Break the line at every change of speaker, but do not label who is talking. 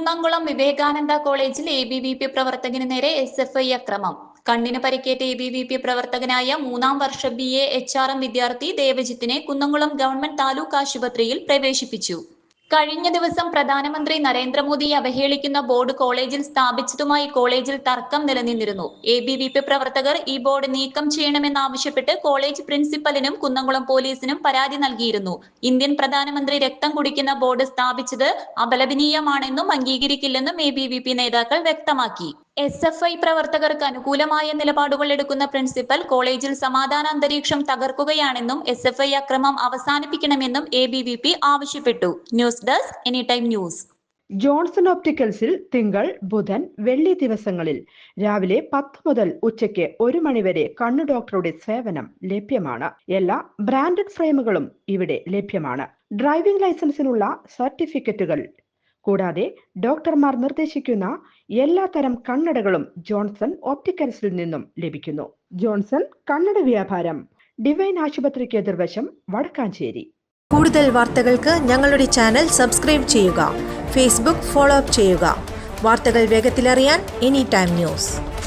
കുന്നംകുളം വിവേകാനന്ദ കോളേജിൽ എബിവിപി പ്രവർത്തകന് നേരെ എസ്എഫ്ഐ അക്രമം. കണ്ണിന് പരിക്കേറ്റ എബിവിപി പ്രവർത്തകനായ 3ാം വർഷ BA HRM വിദ്യാർത്ഥി ദേവജിത്തിനെ കുന്നംകുളം ഗവൺമെന്റ് താലൂക്ക് ആശുപത്രിയിൽ പ്രവേശിപ്പിച്ചു. കഴിഞ്ഞ ദിവസം പ്രധാനമന്ത്രി നരേന്ദ്രമോദിയെ അവഹേളിക്കുന്ന ബോർഡ് കോളേജിൽ സ്ഥാപിച്ചതുമായി കോളേജിൽ തർക്കം നിലനിന്നിരുന്നു. എബിവിപി പ്രവർത്തകർ ഈ ബോർഡ് നീക്കം ചെയ്യണമെന്നാവശ്യപ്പെട്ട് കോളേജ് പ്രിൻസിപ്പലിനും കുന്നംകുളം പോലീസിനും പരാതി നൽകിയിരുന്നു. ഇന്ത്യൻ പ്രധാനമന്ത്രി രക്തം കുടിക്കുന്ന ബോർഡ് സ്ഥാപിച്ചത് അപലപനീയമാണെന്നും അംഗീകരിക്കില്ലെന്നും എബിവിപി നേതാക്കൾ വ്യക്തമാക്കി. SFI പ്രവർത്തകർക്ക് അനുകൂലമായ നിലപാടുകൾ എടുക്കുന്ന പ്രിൻസിപ്പൽ കോളേജിൽ സമാധാന അന്തരീക്ഷം തകർക്കുകയാണെന്നും SFI അക്രമം അവസാനിപ്പിക്കണമെന്നും എബിവിപി ആവശ്യപ്പെട്ടു. News desk anytime news.
Johnson ഒപ്റ്റിക്കൽസിൽ തിങ്കൾ, ബുധൻ, വെള്ളി ദിവസങ്ങളിൽ രാവിലെ 10 മുതൽ ഉച്ചയ്ക്ക് 1 മണിവരെ കണ്ണു ഡോക്ടറുടെ സേവനം ലഭ്യമാണ്. എല്ലാ ബ്രാൻഡഡ് ഫ്രെയിമുകളും ഇവിടെ ലഭ്യമാണ്. ഡ്രൈവിംഗ് ലൈസൻസിനുള്ള സർട്ടിഫിക്കറ്റുകൾ കൂടാതെ ഡോക്ടർമാർ നിർദ്ദേശിക്കുന്ന എല്ലാത്തരം കണ്ണടകളും ജോൺസൺ ഒപ്റ്റിക്കൽസിൽ നിന്നും ലഭിക്കുന്നു. ജോൺസൺ കണ്ണട വ്യാപാരം, ഡിവൈൻ ആശുപത്രിക്ക് എതിർവശം, വടക്കാഞ്ചേരി.
കൂടുതൽ വാർത്തകൾക്ക് ഞങ്ങളുടെ ചാനൽ സബ്സ്ക്രൈബ് ചെയ്യുക. ഫേസ്ബുക്ക് ഫോളോ അപ്പ് ചെയ്യുക. വാർത്തകൾ വേഗത്തിലറിയാൻ എനിടൈം ന്യൂസ്.